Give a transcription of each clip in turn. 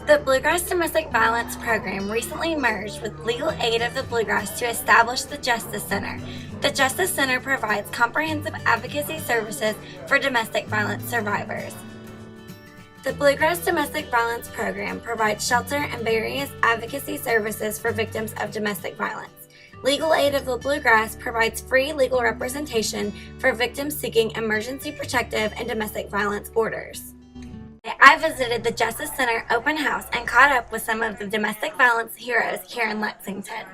The Bluegrass Domestic Violence Program recently merged with Legal Aid of the Bluegrass to establish the Justice Center. The Justice Center provides comprehensive advocacy services for domestic violence survivors. The Bluegrass Domestic Violence Program provides shelter and various advocacy services for victims of domestic violence. Legal Aid of the Bluegrass provides free legal representation for victims seeking emergency protective and domestic violence orders. I visited the Justice Center open house and caught up with some of the domestic violence heroes here in Lexington.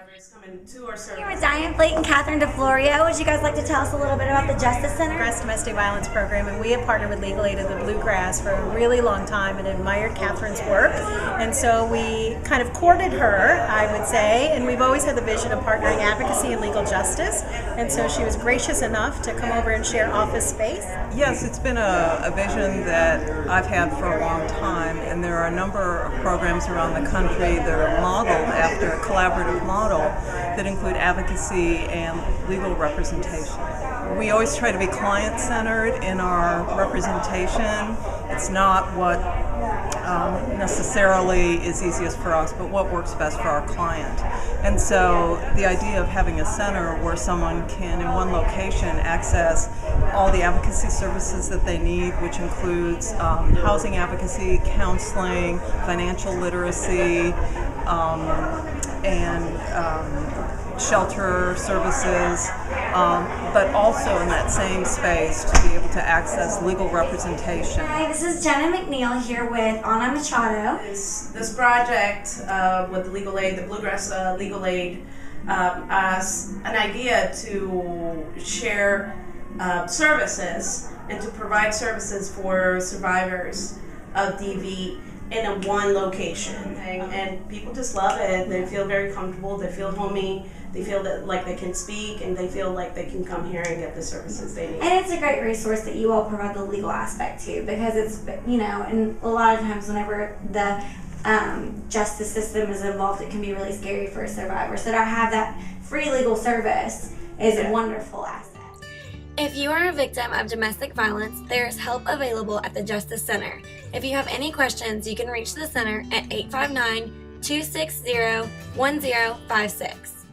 Here with Diane Fleet and Catherine DeFlorio. Would you guys like to tell us a little bit about the Justice Center? Bluegrass Domestic Violence Program, and we have partnered with Legal Aid of the Bluegrass for a really long time and admired Catherine's work. And so we kind of courted her, I would say, and we've always had the vision of partnering advocacy and legal justice. And so she was gracious enough to come over and share office space. Yes, it's been a vision that I've had for a long time, and there are a number of programs around the country that are modeled after a collaborative model that include advocacy and legal representation. We always try to be client-centered in our representation. It's not what necessarily is easiest for us, but what works best for our client. And so the idea of having a center where someone can, in one location, access all the advocacy services that they need, which includes housing advocacy, counseling, financial literacy, and shelter services, but also in that same space to be able to access legal representation. Hi, this is Jenna McNeil here with Anna Machado. This project with Legal Aid, the Bluegrass Legal Aid, as an idea to share services and to provide services for survivors of DV in a one location, and people just love it. They feel very comfortable, they feel homey, they feel that like they can speak, and they feel like they can come here and get the services they need. And it's a great resource that you all provide the legal aspect to, because it's, and a lot of times whenever the justice system is involved, it can be really scary for a survivor. So to have that free legal service is a wonderful asset. If you are a victim of domestic violence, there is help available at the Justice Center. If you have any questions, you can reach the center at 859-260-1056.